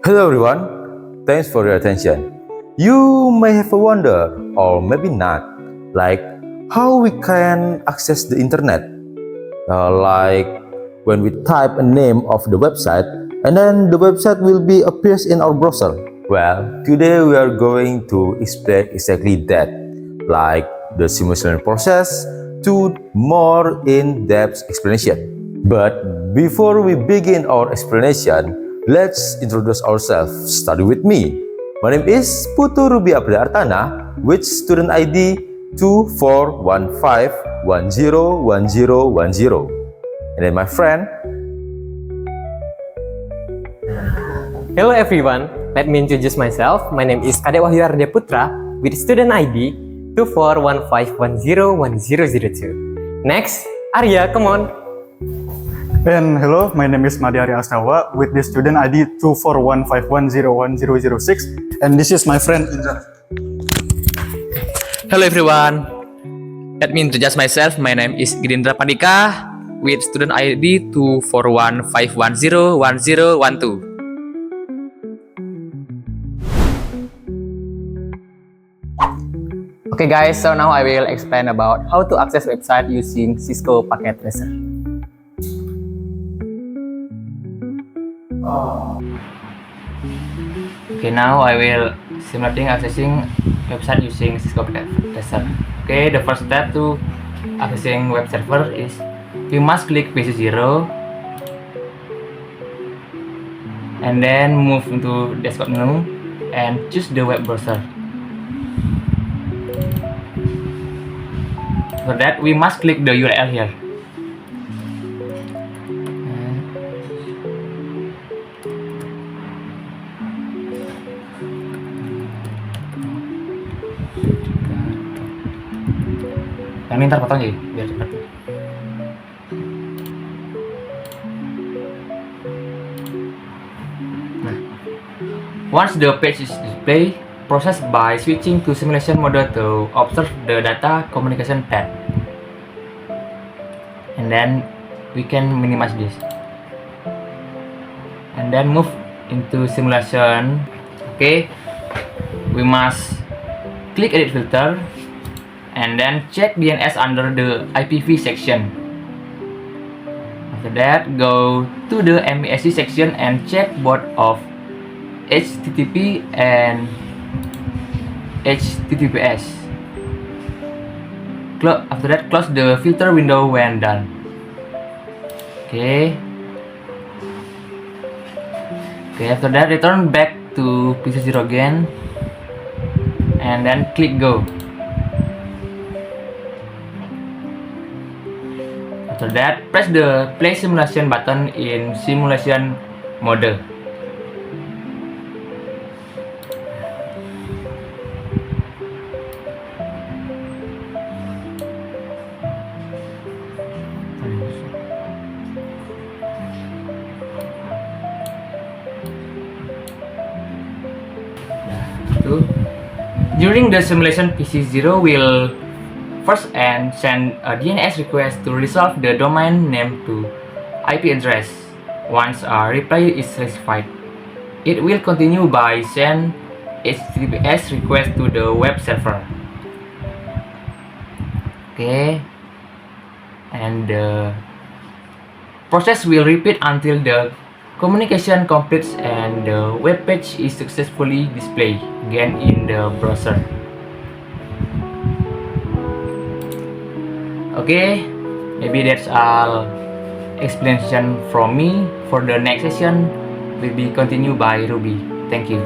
Hello everyone, thanks for your attention. You may have a wonder, or maybe not, like how we can access the internet. Like when we type a name of the website and then the website will be appears in our browser. Well, today we are going to explain exactly that, like the simulation process to more in-depth explanation. But before we begin our explanation, let's introduce ourselves. Study with me. My name is Putu Ruby Abda Artana with student ID 2415101010. And then my friend. Hello everyone, let me introduce myself. My name is Kadek Wahyu Ardia Putra with student ID 2415101002. Next, Arya, come on. And hello, my name is Madi Arya Astawa with the student ID 2415101006, and this is my friend Indra. Hello everyone, let me introduce myself. My name is Girindra Pandika with student ID 2415101012. Okay guys, so now I will explain about how to access website using Cisco Packet Tracer. Okay, now I will simulating accessing website using Cisco Packet Tracer. Okay, the first step to accessing web server is you must click PC0 and then move into desktop menu and choose the web browser. For that, we must click the URL here. Yang ini ntar potong ya, biar cepat. Nah, once the page is displayed, process by switching to simulation mode to observe the data communication tab. And then we can minimize this. And then move into simulation. Okay, we must click edit filter and then check DNS under the IPv section. After that, go to the MASC section and check both of HTTP and HTTPS. After that, close the filter window when done. Okay, after that, return back to PC0 again and then click go. After that, press the play simulation button in simulation mode. During the simulation, PC0 will first and send a DNS request to resolve the domain name to IP address. Once a reply is received, it will continue by send HTTPS request to the web server. Okay, and the process will repeat until the communication completes and the web page is successfully displayed again in the browser. Okay, maybe that's all explanation from me. For the next session will be continued by Ruby. Thank you.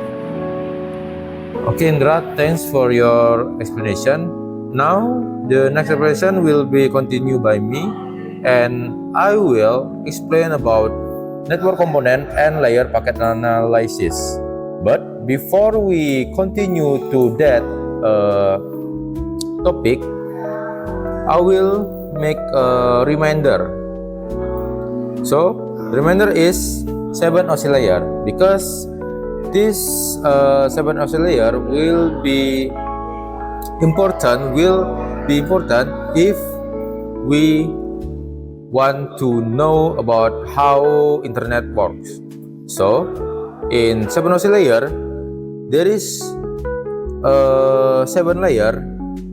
Okay, Indra, thanks for your explanation. Now, the next explanation will be continued by me, and I will explain about network component and layer packet analysis. But before we continue to that topic, I will make a reminder. So, reminder is 7OC layer, because this 7OC layer will be important if we want to know about how internet works. So In 7OC layer, there is 7 layer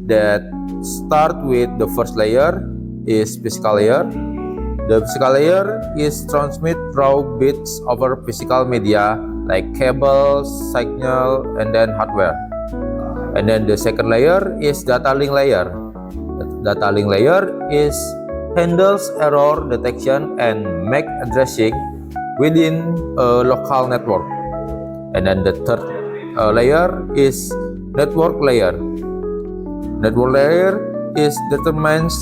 that start with the first layer is physical layer. The physical layer is transmit raw bits over physical media like cables, signal, and then hardware. And then the second layer is data link layer. The data link layer is handles error detection and MAC addressing within a local network. And then the third layer is network layer. Network layer is determines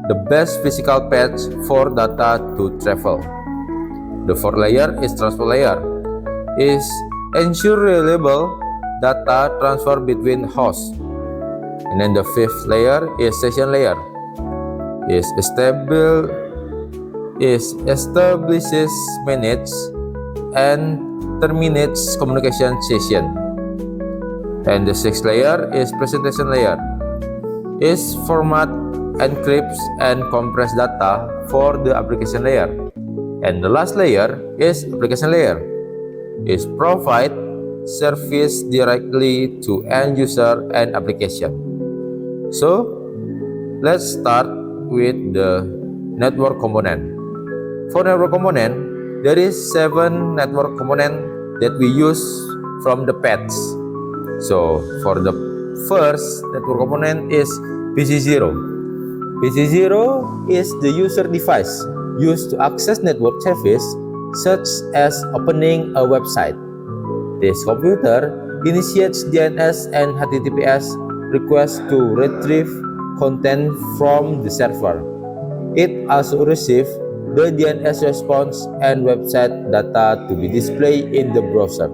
the best physical path for data to travel. The fourth layer is transport layer. Is ensure reliable data transfer between hosts. And then the fifth layer is session layer. Is establishes, manage, and terminates communication session. And the sixth layer is presentation layer. Is format, encrypts, and compress data for the application layer. And the last layer is application layer. Is provide service directly to end user and application. So let's start with the network component. For network component, there is 7 network component that we use from the paths. So for the first network component is PC0. PC0 is the user device used to access network service such as opening a website. This computer initiates DNS and HTTPS requests to retrieve content from the server. It also receives the DNS response and website data to be displayed in the browser.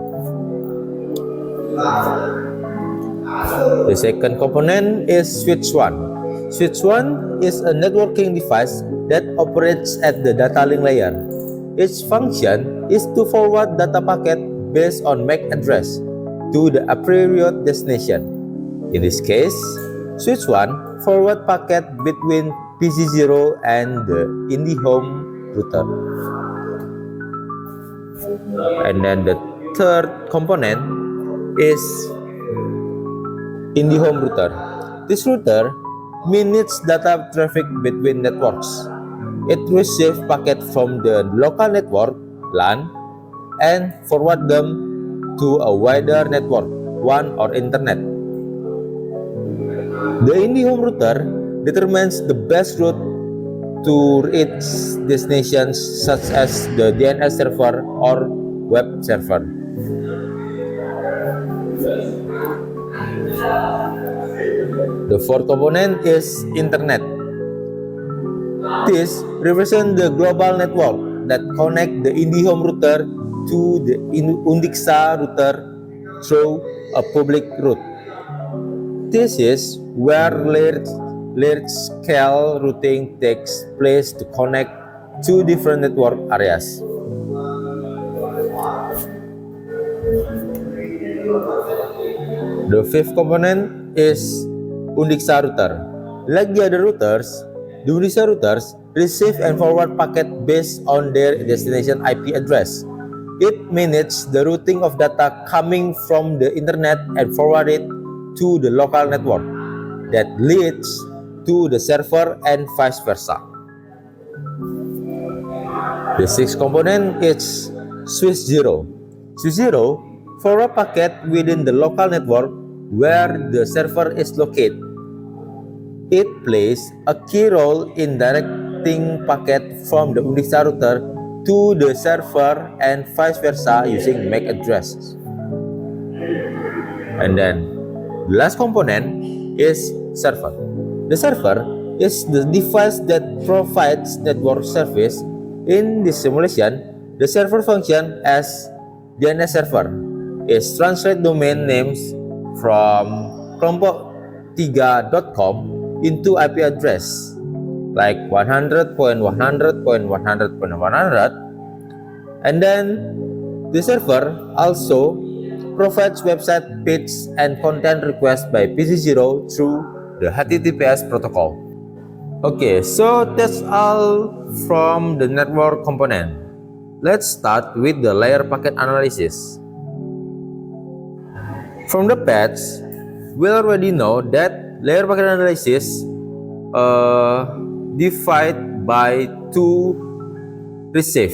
The second component is switch 1. Switch 1 is a networking device that operates at the data link layer. Its function is to forward data packet based on MAC address to the appropriate destination. In this case, switch 1 forward packet between PC0 and the IndiHome router. And then the third component is IndiHome router. This router manages data traffic between networks. It receives packets from the local network LAN and forward them to a wider network, WAN or internet. The IndiHome router determines the best route to its destinations such as the DNS server or web server. The fourth component is internet. This represents the global network that connects the IndiHome router to the Undixa router through a public route. This is where large-scale routing takes place to connect two different network areas. The fifth component is Undixa router. Like the other routers, the Undixa routers receive and forward packet based on their destination IP address. It manages the routing of data coming from the internet and forward it to the local network that leads to the server and vice versa. The sixth component is switch 0. Switch 0 forward packet within the local network where the server is located. It plays a key role in directing packet from the Undixa router to the server and vice versa using MAC addresses. And then the last component is server. The server is the device that provides network service. In this simulation, the server function as DNS server is translate domain names from kelompok3.com into IP address like 100.100.100.100, and then the server also provides website page and content requests by PC0 through the HTTPS protocol. Okay, so that's all from the network component. Let's start with the layer packet analysis. From the patch, we already know that layer packet analysis divide by two receive.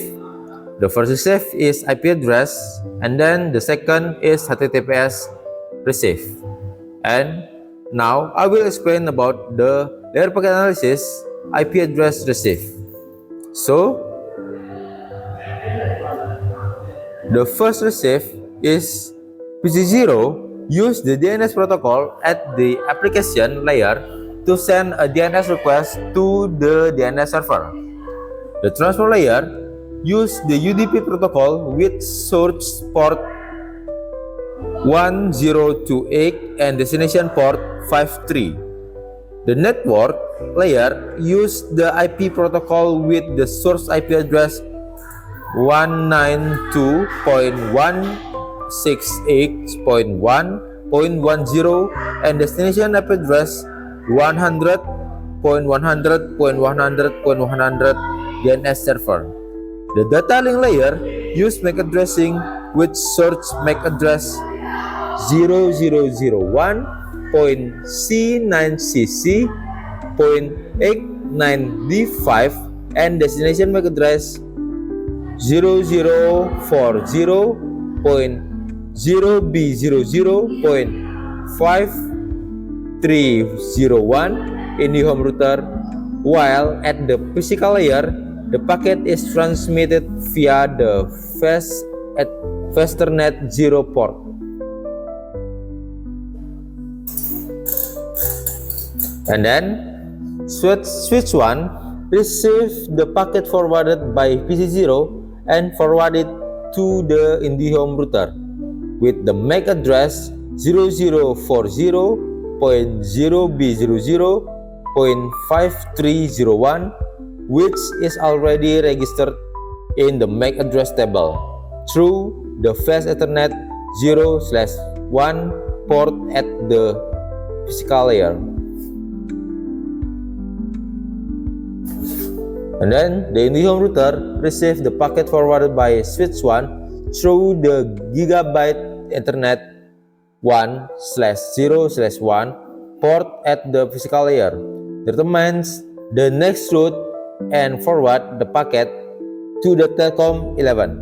The first receive is IP address, and then the second is HTTPS receive. And now I will explain about the layer packet analysis IP address receive. So the first receive is PC0 use the DNS protocol at the application layer to send a DNS request to the DNS server. The transport layer use the UDP protocol with source port 1028 and destination port 53. The network layer use the IP protocol with the source IP address 192.168.1.10 and destination IP address 100.100.100.100 DNS server. The data link layer use MAC addressing with source MAC address 0001.C9cc.89D5 and destination MAC address 0040.0B00.5301 in the home router, while at the physical layer, the packet is transmitted via the Ethernet 0 port. And then switch 1 receives the packet forwarded by PC0 and forwarded to the IndiHome router with the MAC address 0040.0B00.5301, which is already registered in the MAC address table through the fast Ethernet 0/1 port at the physical layer. And then the IndiHome router receives the packet forwarded by switch 1 through the Gigabyte Ethernet 1/0/1 port at the physical layer, determines the next route and forward the packet to the Telkom 11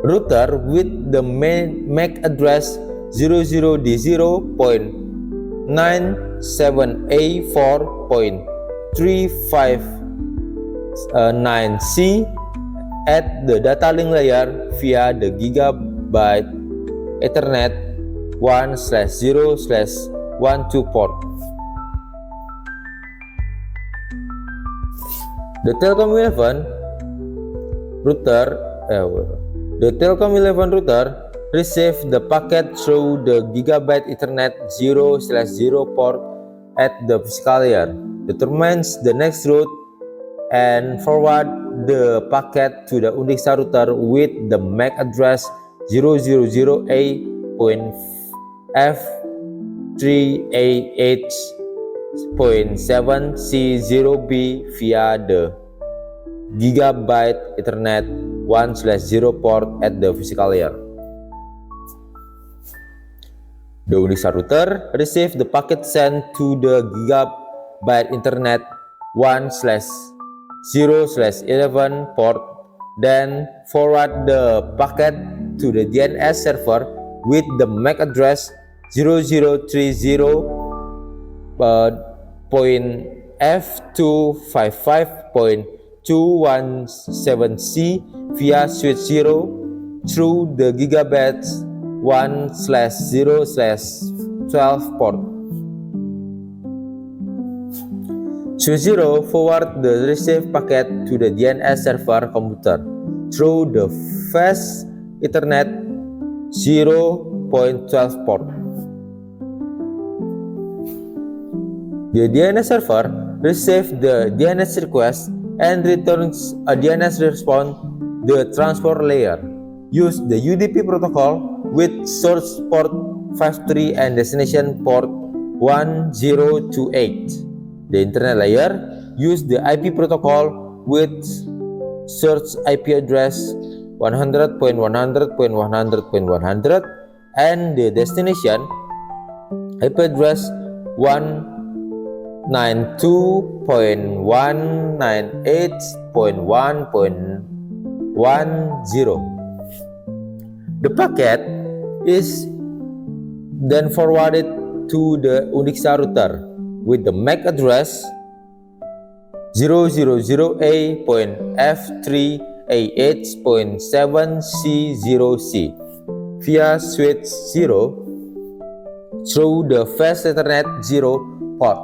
router with the MAC address 00D0.97A4.359C at the data link layer via the Gigabyte Ethernet 1/0/12 port. The Telkom 11 router receives the packet through the Gigabyte Ethernet 0/0 port at the physical layer, determines the next route and forward the packet to the Unixa router with the MAC address 000A.F388.7C0B via the Gigabyte Ethernet 1/0 port at the physical layer. The Unixa router receives the packet sent to the Gigabyte Ethernet 1/0/11 port, then forward the packet to the DNS server with the MAC address 0030.F255.217C via switch 0 through the Gigabyte 1/0/12 port. Switch 0 forward the received packet to the DNS server computer through the fast Ethernet 0.12 port. The DNS server receives the DNS request and returns a DNS response. The transport layer use the UDP protocol with source port 53 and destination port 1028. The internet layer use the IP protocol with source IP address 100.100.100.100 and the destination IP address 192.198.1.10. The packet is then forwarded to the Unixa router with the MAC address 000.f3ah.7c0c via switch 0 through the Fast Ethernet 0 port.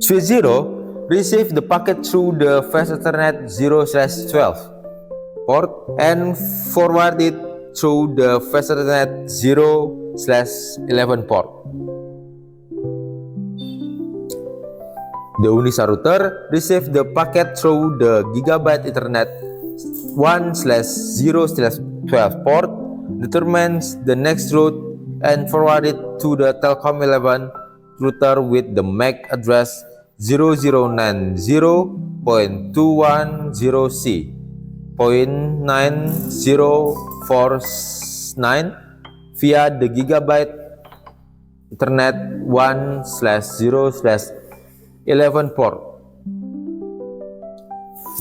Switch 0 receives the packet through the Fast Ethernet 0/12 port and forward it through the Fast Ethernet 0/11 port. The Unixa router receives the packet through the Gigabit Ethernet 1/0/12 port, determines the next route, and forward it to the Telkom 11 router with the MAC address 0090.210c.9049 via the Gigabit Ethernet 1/0/11 port.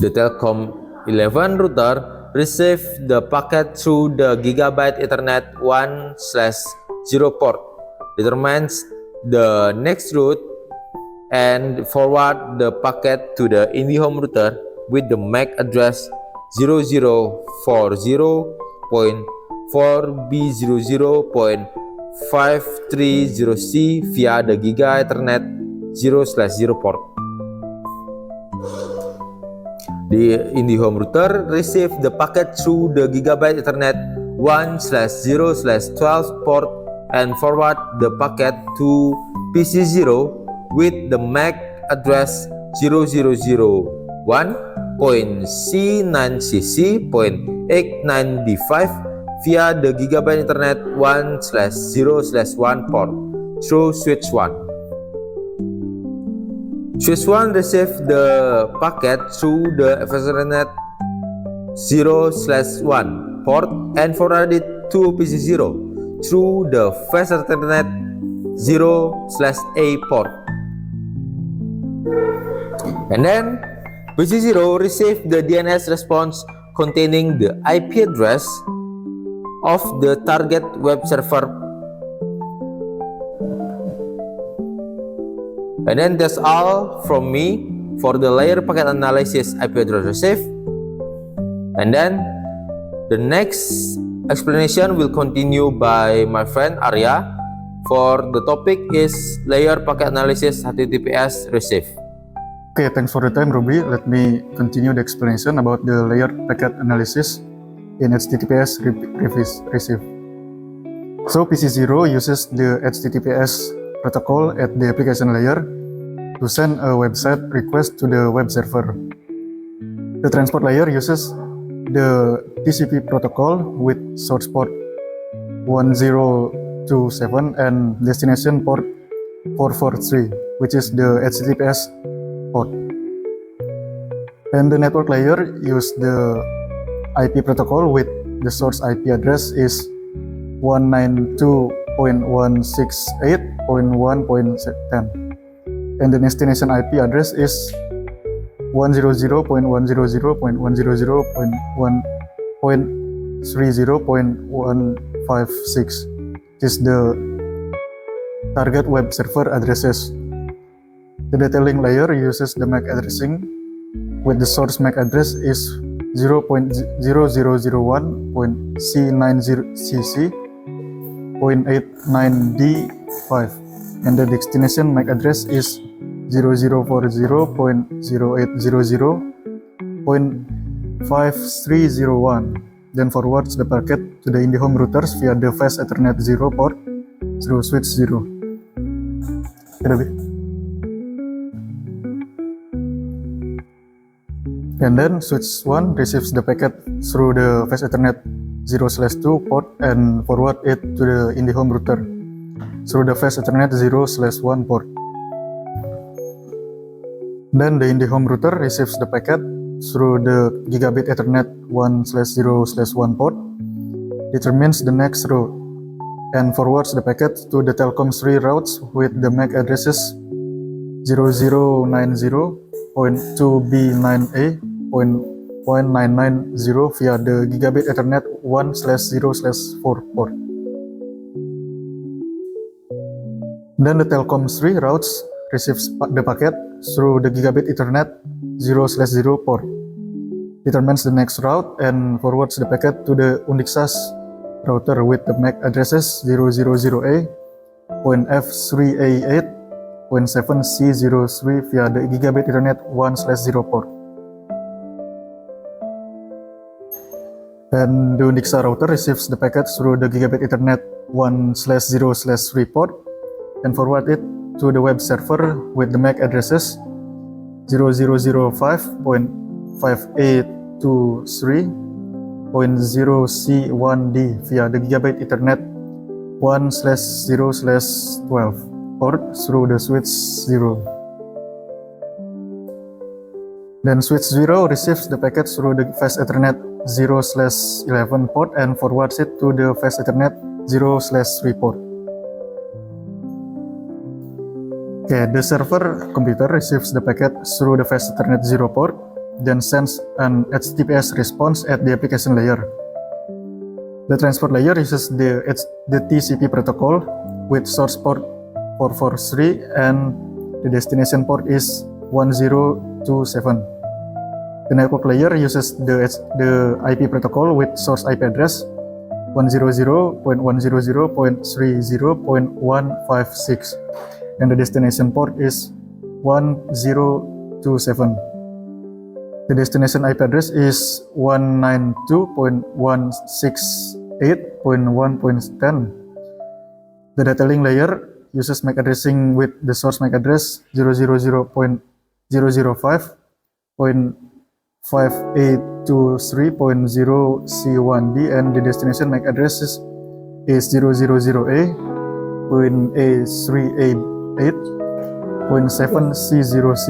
The Telkom 11 router receives the packet through the Gigabit Ethernet 1/0 port, determines the next route, and forward the packet to the IndiHome router with the MAC address 0040.4b00.530c via the Giga Ethernet 0/0 port. The IndiHome router receives the packet through the Gigabit Ethernet 1/0/12 port and forward the packet to PC0 with the MAC address 0001.c9cc.89b5 via the Gigabit Ethernet 1/0/1 port through switch 1. Switch 1 receives the packet through the Ethernet 0/1 port and forward it to PC0 through the Fast Ethernet 0/A port. And then PC0 receives the DNS response containing the IP address of the target web server. And then that's all from me for the layer packet analysis IP address received. And then the next explanation will continue by my friend Arya. For the topic is layer packet analysis HTTPS received. Okay, thanks for the time, Ruby. Let me continue the explanation about the layer packet analysis in HTTPS receive. So PC0 uses the HTTPS protocol at the application layer to send a website request to the web server. The transport layer uses the TCP protocol with source port 1027 and destination port 443, which is the HTTPS port. And the network layer use the IP protocol with the source IP address is 192.168.1.10 and the destination IP address is 100.100.100.30.156, which is the target web server addresses. The detailing layer uses the MAC addressing with the source MAC address is 0.0001.c9cc.89d5 and the destination MAC address is 0040.0800.5301, then forwards the packet to the IndiHome routers via the Fast Ethernet 0 port through switch 0. And then switch 1 receives the packet through the Fast Ethernet 0/2 port and forward it to the IndiHome router through the Fast Ethernet 0/1 port. Then the IndiHome router receives the packet through the gigabit Ethernet 1/0/1 port, determines the next route, and forwards the packet to the Telkom 3 routes with the MAC addresses 0090.2B9A.1.990 via the gigabit Ethernet 1/0/4 port. Then the Telkom 3 routes receives the packet through the gigabit Ethernet 0/0 port, determines the next route, and forwards the packet to the Unixa's router with the MAC addresses 000A.F3A8.7C03 via the gigabit Ethernet 1/0 port. And the Unixa router receives the packet through the gigabit Ethernet 1/0/3 port and forward it to the web server with the MAC addresses 0005.5823.0C1D via the gigabit Ethernet 1/0/12 port through the switch 0. Then switch 0 receives the packet through the fast Ethernet 0/11 port and forwards it to the fast Ethernet 0/3 port. Okay, the server computer receives the packet through the fast Ethernet 0 port, then sends an HTTPS response at the application layer. The transport layer uses the TCP protocol with source port 443 and the destination port is 1027. The network layer uses the IP protocol with source IP address 100.100.30.156 and the destination port is 1027. The destination IP address is 192.168.1.10. The data link layer uses MAC addressing with the source MAC address 000.005.5823.0C1D and the destination MAC address is 000A.A3A8.7C0C.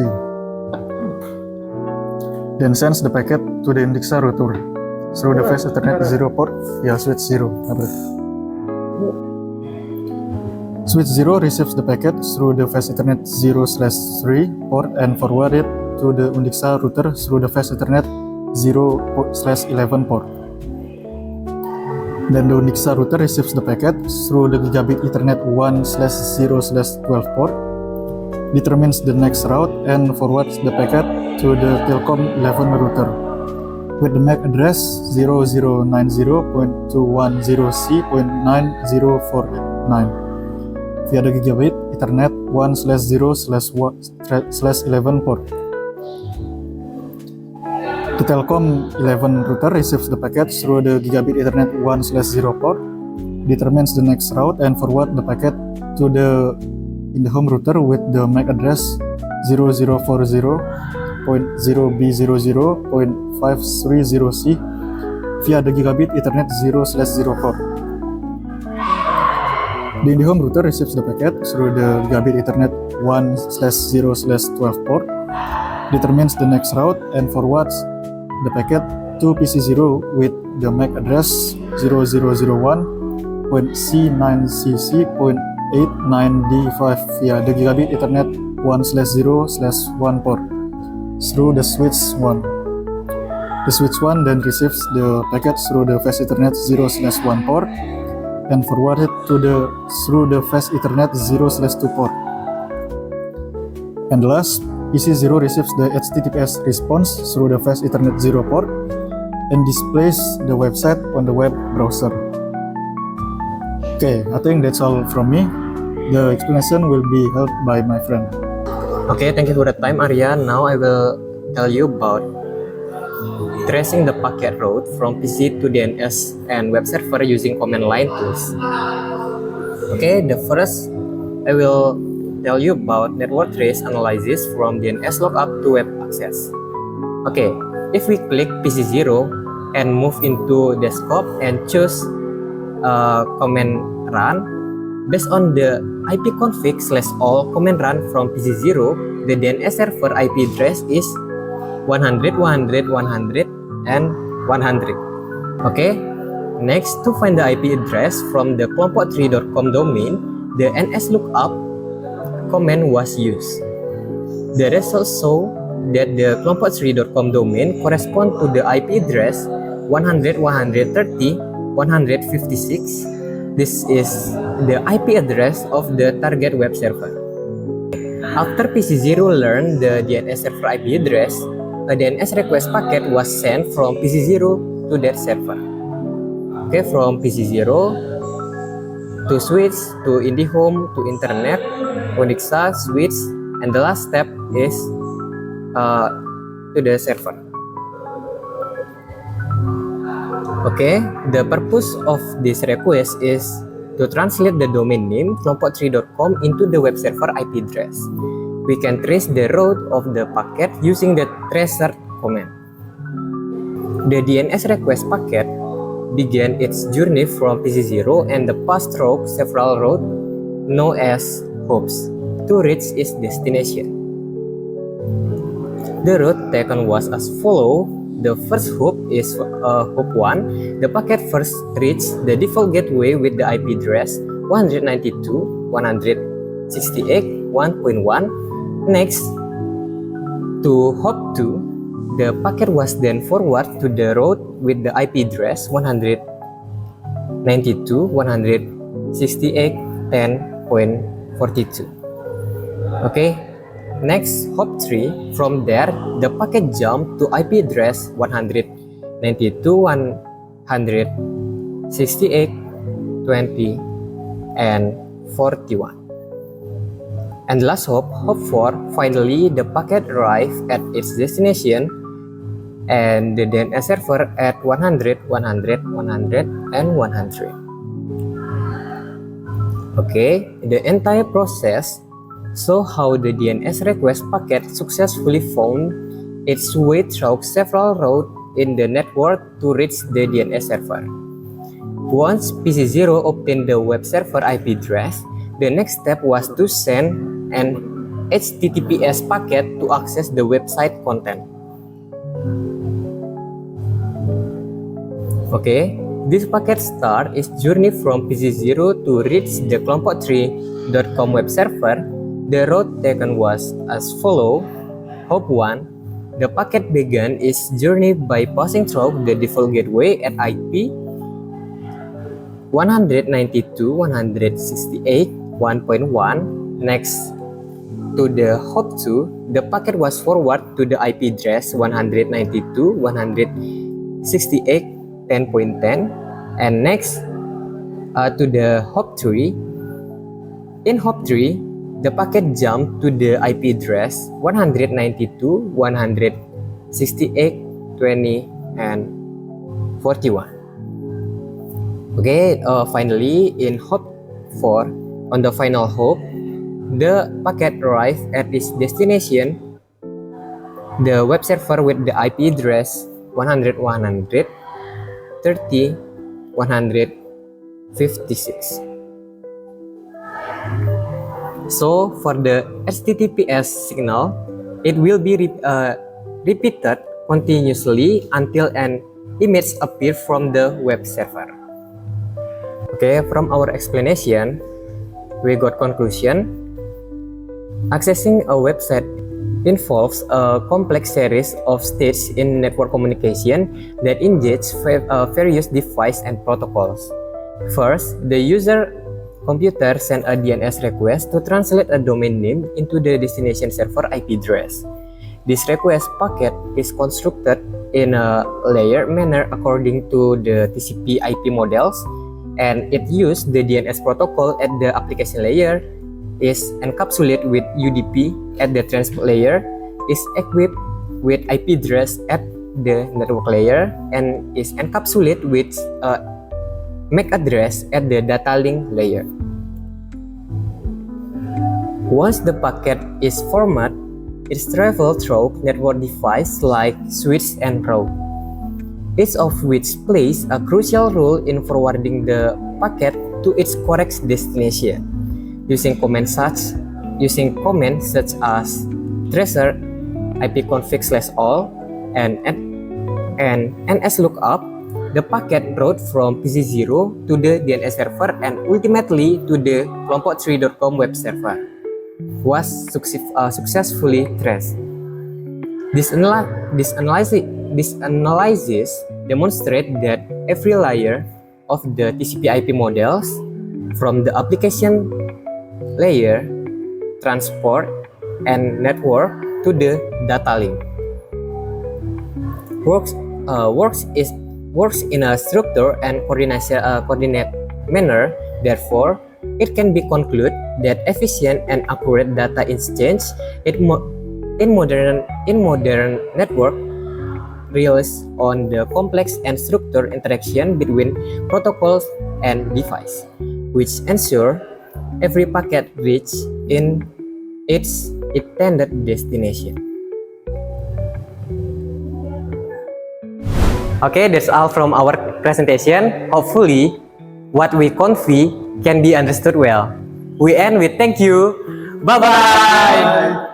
Then sends the packet to the Unixa router through the fast Ethernet 0 port via switch 0. Switch 0 receives the packet through the fast Ethernet 0/3 port and forward it to the Unixa router through the fast Ethernet 0/11 port. Then the Unixa router receives the packet through the gigabit Ethernet 1/0/12 port, determines the next route and forwards the packet to the Telkom 11 router with the MAC address 0090.210C.9049 via the gigabit Ethernet 1/0/11 port. The Telkom 11 router receives the packet through the gigabit Ethernet 1/0 port, determines the next route and forward the packet to the in-the-home router with the MAC address 0040.0B00.530C via the gigabit Ethernet 0/0 port. The in-the-home router receives the packet through the gigabit Ethernet 1/0/12 port, determines the next route and forwards the packet to PC0 with the MAC address 0001.C9CC.89D5 via the gigabit Ethernet 1/0/1 port through the switch 1. The switch 1 then receives the packet through the fast Ethernet 0/1 port and forwarded through the fast Ethernet 0/2 port. And last, PC0 receives the HTTPS response through the fast Ethernet 0 port and displays the website on the web browser. Okay, I think that's all from me. The explanation will be held by my friend. Okay, thank you for the time, Arya. Now I will tell you about tracing the packet route from PC to DNS and web server using command line tools. Okay, the first I will tell you about network trace analysis from DNS lookup to web access. Okay, if we click PC0 and move into desktop and choose command run, based on the ipconfig/all command run from PC0, the DNS server IP address is 100, 100, 100, and 100. Okay, next, to find the IP address from the kelompok3.com domain, the nslookup command was used. The results show that the kelompok3.com domain correspond to the IP address 100, 130, 156. This is the IP address of the target web server. After PC0 learned the DNS server IP address, a DNS request packet was sent from PC0 to that server. Okay, from PC0 to switch to IndiHome to internet, Onixa, switch, and the last step is to the server. Okay, the purpose of this request is to translate the domain name kelompok3.com into the web server IP address. We can trace the route of the packet using the tracer command. The DNS request packet began its journey from PC0 and passed through several routes known as hopes to reach its destination. The route taken was as follows. The first hope is hope 1. The packet first reached the default gateway with the IP address 192.168.1.1. Next, to hope 2, the packet was then forwarded to the route with the IP address 192.168.10.42. Okay. Next, hop 3. From there, the packet jumped to IP address 192.168.20 and 41. And last hop 4. Finally, the packet arrived at its destination and the DNS server at 100, 100, 100, and 100. Okay, the entire process show how the DNS request packet successfully found its way through several routes in the network to reach the DNS server. Once PC0 obtained the web server IP address, the next step was to send an HTTPS packet to access the website content. Okay, this packet start its journey from PC0 to reach the kelompok3.com web server. The route taken was as follows. Hop 1. The packet began its journey by passing through the default gateway at IP 192.168.1.1. Next, to the hop 2, the packet was forwarded to the IP address 192.168.10.10. And next, to the hop 3. In hop 3, the packet jumped to the IP address 192.168.20 and 41. Okay, finally in hop 4, on the final hop, the packet arrived at its destination, the web server with the IP address 100, 100, 30, 156. So for the HTTPS signal, it will be repeated continuously until an image appears from the web server. Okay, from our explanation, we got conclusion. Accessing a website involves a complex series of stages in network communication that engage various devices and protocols. First, the user computer send a DNS request to translate a domain name into the destination server IP address. This request packet is constructed in a layered manner according to the TCP IP models, and it uses the DNS protocol at the application layer, is encapsulated with UDP at the transport layer, is equipped with IP address at the network layer, and is encapsulated with MAC address at the data link layer. Once the packet is formatted, it travels through network devices like switch and route, each of which plays a crucial role in forwarding the packet to its correct destination. Using commands such as tracer ipconfig/all and nslookup the packet route from PC0 to the DNS server and ultimately to the kelompok3.com web server was successfully traced. This analysis demonstrates that every layer of the TCP/IP models, from the application layer, transport, and network to the data link, works in a structured and coordinate manner. Therefore, it can be concluded that efficient and accurate data exchange in modern network relies on the complex and structured interaction between protocols and device, which ensure every packet reaches in its intended destination. Okay, that's all from our presentation. Hopefully, what we convey can be understood well. We end with thank you. Bye-bye.